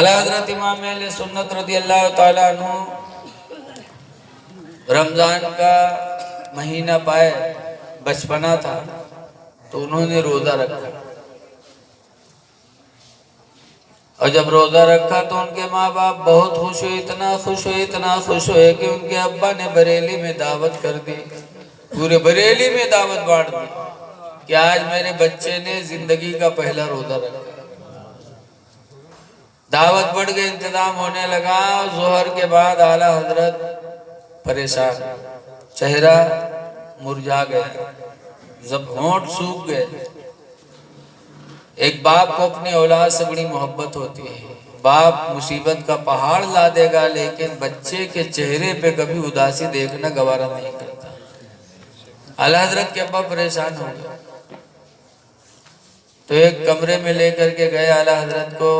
اعلیٰ حضرت امام اہل سنت رضی اللہ تعالیٰ عنہ رمضان کا مہینہ پائے، بچپنا تھا تو انہوں نے روزہ رکھا، اور جب روزہ رکھا تو ان کے ماں باپ بہت خوش ہوئے، اتنا خوش ہوئے کہ ان کے ابا نے بریلی میں دعوت کر دی، پورے بریلی میں دعوت بانٹ دی کہ آج میرے بچے نے زندگی کا پہلا روزہ رکھا۔ دعوت بڑھ گئی، انتظام ہونے لگا، ظہر کے بعد اعلیٰ حضرت پریشان، چہرہ مرجھا گیا، زب ہونٹ سوکھ گئے۔ ایک باپ کو اپنی اولاد سے بڑی محبت ہوتی ہے، باپ مصیبت کا پہاڑ لا دے گا لیکن بچے کے چہرے پہ کبھی اداسی دیکھنا گوارا نہیں کرتا۔ اعلیٰ حضرت کے ابا پریشان ہو گئے تو ایک کمرے میں لے کر کے گئے، اعلیٰ حضرت کو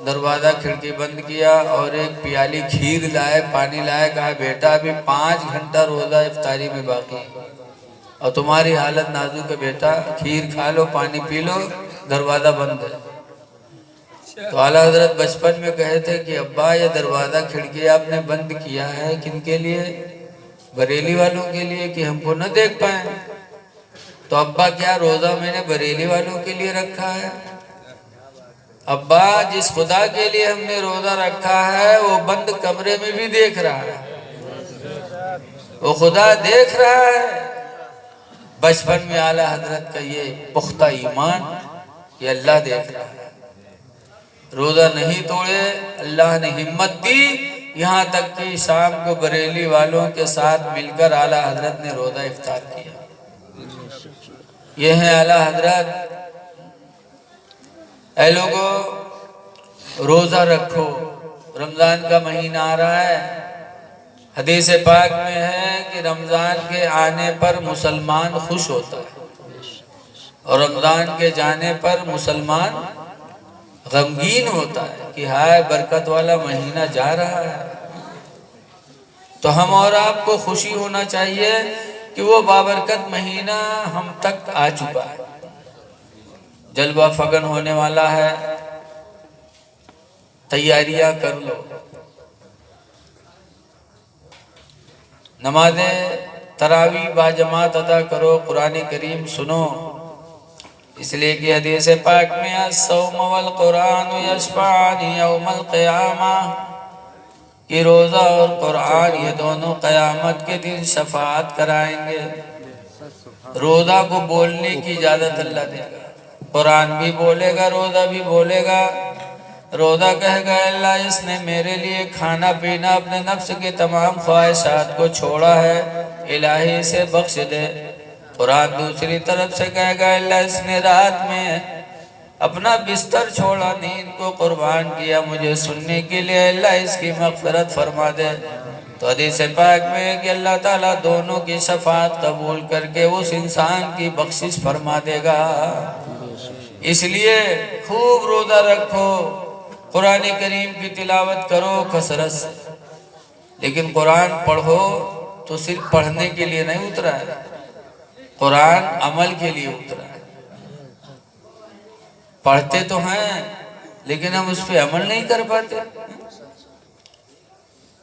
دروازہ کھڑکی بند کیا اور ایک پیالی کھیر لائے، پانی لائے، کہا بیٹا ابھی 5 گھنٹہ روزہ افطاری میں باقی ہے اور تمہاری حالت نازک ہے بیٹا، کھیر کھا لو، پانی پی لو، دروازہ بند ہے۔ تو اعلیٰ حضرت بچپن میں کہے تھے کہ ابا یہ دروازہ کھڑکی آپ نے بند کیا ہے کن کے لیے؟ بریلی والوں کے لیے کہ ہم کو نہ دیکھ پائیں۔ تو ابا کیا روزہ میں نے بریلی والوں کے لیے رکھا ہے؟ ابا جس خدا کے لیے ہم نے روزہ رکھا ہے وہ بند کمرے میں بھی دیکھ رہا ہے، وہ خدا دیکھ رہا ہے۔ بچپن میں اعلیٰ حضرت کا یہ پختہ ایمان کہ اللہ دیکھ رہا ہے، روزہ نہیں توڑے، اللہ نے ہمت دی، یہاں تک کہ شام کو بریلی والوں کے ساتھ مل کر اعلیٰ حضرت نے روزہ افطار کیا۔ یہ ہیں اعلیٰ حضرت۔ اے لوگو روزہ رکھو، رمضان کا مہینہ آ رہا ہے، حدیث پاک میں ہے کہ رمضان کے آنے پر مسلمان خوش ہوتا ہے اور رمضان کے جانے پر مسلمان غمگین ہوتا ہے کہ ہائے برکت والا مہینہ جا رہا ہے۔ تو ہم اور آپ کو خوشی ہونا چاہیے کہ وہ بابرکت مہینہ ہم تک آ چکا ہے، جلوہ فگن ہونے والا ہے، تیاریاں کر لو، نماز تراویح باجماعت ادا کرو، قرآن کریم سنو، اس لیے کہ حدیث پاک میں الصوم والقرآن یشفعان یوم القیامہ، کہ روزہ اور قرآن یہ دونوں قیامت کے دن شفاعت کرائیں گے۔ روزہ کو بولنے کی اجازت اللہ دے گا، قرآن بھی بولے گا، روزہ بھی بولے گا۔ روزہ کہے گا اللہ اس نے میرے لیے کھانا پینا اپنے نفس کے تمام خواہشات کو چھوڑا ہے، الہی اسے بخش دے۔ قرآن دوسری طرف سے کہے گا اللہ اس نے رات میں اپنا بستر چھوڑا، نیند کو قربان کیا مجھے سننے کے لیے، اللہ اس کی مغفرت فرما دے۔ تو حدیث پاک میں ہے کہ اللہ تعالیٰ دونوں کی شفاعت قبول کر کے اس انسان کی بخشش فرما دے گا۔ اس لیے خوب روزہ رکھو، قرآن کریم کی تلاوت کرو کثرت سے، لیکن قرآن پڑھو تو صرف پڑھنے کے لیے نہیں اترا ہے، قرآن عمل کے لیے اترا ہے۔ پڑھتے تو ہیں لیکن ہم اس پہ عمل نہیں کر پاتے۔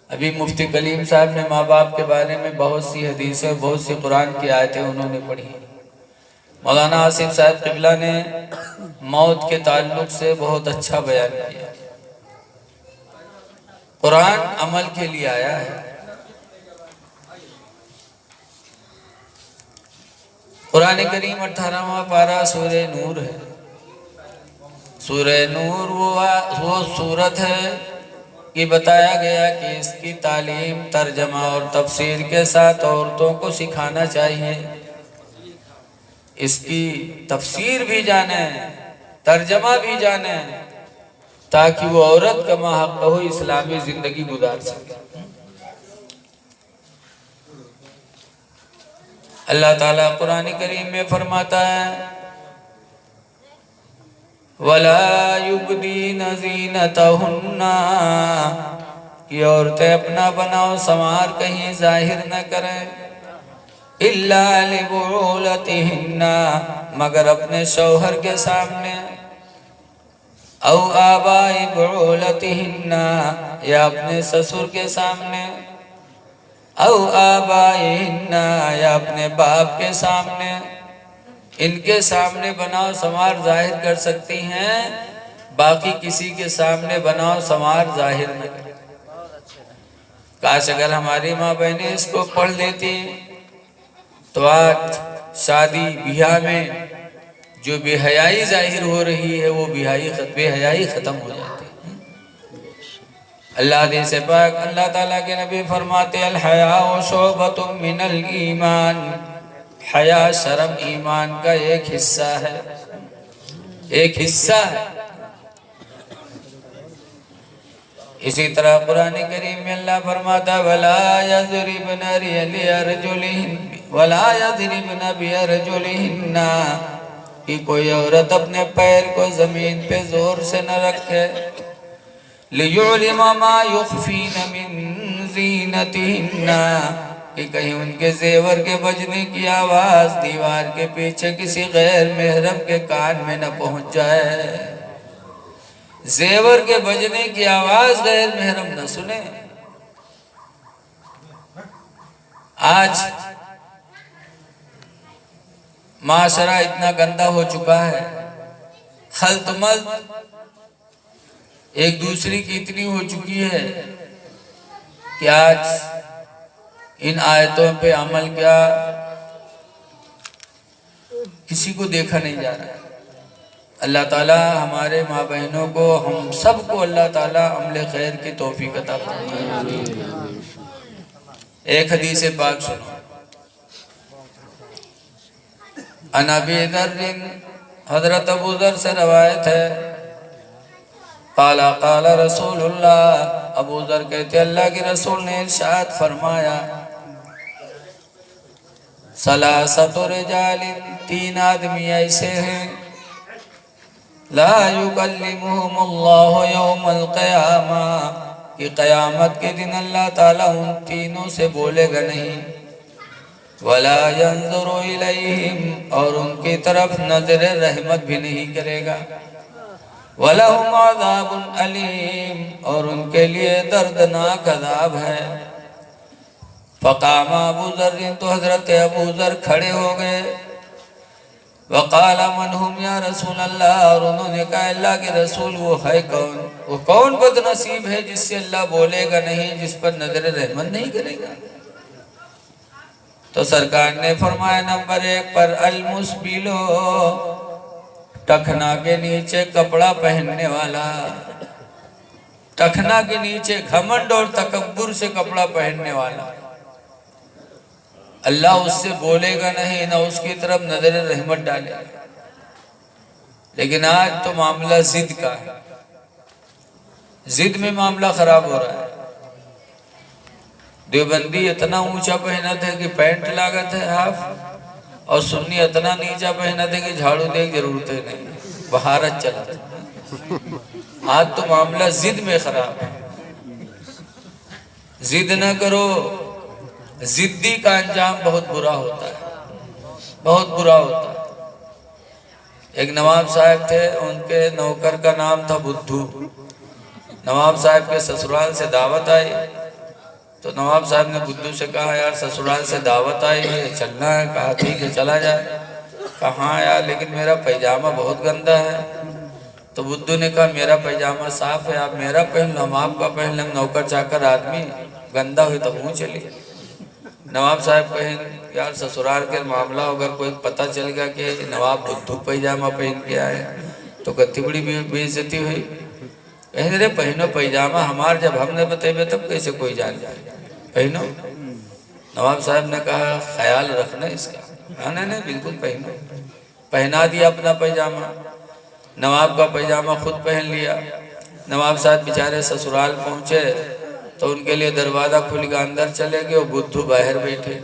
ابھی مفتی کلیم صاحب نے ماں باپ کے بارے میں بہت سی حدیثیں، بہت سی قرآن کی آیتیں انہوں نے پڑھی۔ مولانا آصف صاحب قبلہ نے موت کے تعلق سے بہت اچھا بیان کیا۔ قرآن عمل کے لیے آیا ہے۔ قرآن کریم 18واں پارہ سورہ نور ہے۔ سورہ نور وہ سورت ہے کہ بتایا گیا کہ اس کی تعلیم ترجمہ اور تفسیر کے ساتھ عورتوں کو سکھانا چاہیے، اس کی تفسیر بھی جانیں، ترجمہ بھی جانیں، تاکہ وہ عورت کما حق ہو اسلامی زندگی گزار سکے۔ اللہ تعالیٰ قرآن کریم میں فرماتا ہے وَلَا يُبْدِينَ زِينَتَهُنَّ، کہ عورتیں اپنا بناؤ سنوار کہیں ظاہر نہ کریں، إِلَّا لِبُعُولَتِهِنَّ، مگر اپنے شوہر کے سامنے، او آبائی بعولتہن، یا اپنے سسر کے سامنے، او آبائہن، یا اپنے باپ کے سامنے، ان کے سامنے بناؤ سمار ظاہر کر سکتی ہیں، باقی کسی کے سامنے بناؤ سمار ظاہر نہ کریں۔ کاش اگر ہماری ماں بہنیں اس کو پڑھ لیتی تو آج شادی بیاہ میں جو بے حیائی ظاہر ہو رہی ہے وہ بے حیائی ختم ہو جاتی۔ اللہ حدیث پاک اللہ تعالیٰ کے نبی فرماتے الحیاء شعبۃ من الایمان، حیا شرم ایمان کا ایک حصہ ہے، ایک حصہ ہے۔ اسی طرح قرآن کریم میں اللہ فرماتا وَلَا يَضْرِبْنَ بِأَرْجُلِهِنَّ، کہ کوئی عورت اپنے پیر کو زمین پہ زور سے نہ رکھے، لِيُعْلِمَ مَا يُخْفِينَ مِن زِينَتِهِنَّ، کہ کہیں ان کے زیور کے بجنے کی آواز دیوار کے پیچھے کسی غیر محرم کے کان میں نہ پہنچ جائے، زیور کے بجنے کی آواز غیر محرم نہ سنے۔ آج معاشرہ اتنا گندہ ہو چکا ہے، خلط ملط ایک دوسری کی اتنی ہو چکی ہے کہ آج ان آیتوں پہ عمل کیا کسی کو دیکھا نہیں جا رہا ہے۔ اللہ تعالیٰ ہمارے ماں بہنوں کو، ہم سب کو اللہ تعالیٰ عمل خیر کی توفیق عطا فرمائے۔ ایک حدیث پاک سنو، عن ابی ذر، حضرت ابو ذر سے روایت ہے، قال قال رسول اللہ، ابو ذر کہتے اللہ کے رسول نے ارشاد فرمایا ثلاثۃ رجال، تین آدمی ایسے ہیں لا یکلمہم اللہ یوم القیامہ، کہ قیامت کے دن اللہ تعالیٰ ان تینوں سے بولے گا نہیں، ولا ینظر الیہم، اور ان کی طرف نظر رحمت بھی نہیں کرے گا، وَلَهُمْ عَذَابٌ أَلِيمٌ، اور ان کے لیے دردناک عذاب ہے۔ فقام ابو ذر، تو حضرت ابو ذر کھڑے ہو گئے، وقال من ہم یا رسول اللہ، اور انہوں نے کہا اللہ کے رسول وہ ہے کون، وہ کون بد نصیب ہے جس سے اللہ بولے گا نہیں، جس پر نظر رحمت نہیں کرے گا؟ تو سرکار نے فرمایا نمبر 1 پر المسبلو، ٹخنا کے نیچے کپڑا پہننے والا، ٹخنا کے نیچے گھمنڈ اور تکبر سے کپڑا پہننے والا، اللہ اس سے بولے گا نہیں، نہ اس کی طرف نظر رحمت ڈالے گا۔ لیکن آج تو معاملہ ضد کا ہے، ضد میں معاملہ خراب ہو رہا ہے۔ دیوبندی اتنا اونچا پہنت ہے کہ پینٹ لاگت ہے ہاف، اور سنی اتنا نیچا پہنت ہے کہ جھاڑو دے کی ضرورت نہیں، بہارت چلا ہے۔ آج تو معاملہ ضد میں خراب ہے۔ ضد نہ کرو، ضدی کا انجام بہت برا ہوتا ہے، بہت برا ہوتا ہے۔ ایک نواب صاحب تھے، ان کے نوکر کا نام تھا بدھو۔ نواب صاحب کے سسرال سے دعوت آئی تو نواب صاحب نے بدھو سے کہا یار سسرال سے دعوت آئی ہے، چلنا ہے؟ کہا ٹھیک ہے چلا جائے۔ کہا ہاں یار لیکن میرا پیجامہ بہت گندا ہے۔ تو بدھو نے کہا میرا پیجامہ صاف ہے، آپ میرا پہن لو، ہم آپ کا پہن لیں، نوکر چاکر آدمی، گندا ہوئی تو منہ چلی۔ نواب صاحب کہیں یار سسرال کے معاملہ اگر کوئی پتہ چل گیا کہ نواب بدھو پیجامہ پہن کے آئے تو کتنی بڑی بے عزتی ہوئی۔ کہیں رے پہنو پیجامہ، ہمار جب ہم نے بتائے تب کیسے کوئی جان جائے، پہنو۔ نواب صاحب نے کہا خیال رکھنا اس کا۔ ہاں نہیں بالکل پہنو۔ پہنا دیا اپنا پیجامہ، نواب کا پیجامہ خود پہن لیا۔ نواب صاحب بیچارے سسرال پہنچے تو ان کے لیے دروازہ کھل گیا، اندر چلے گئے، وہ بدھو باہر بیٹھے۔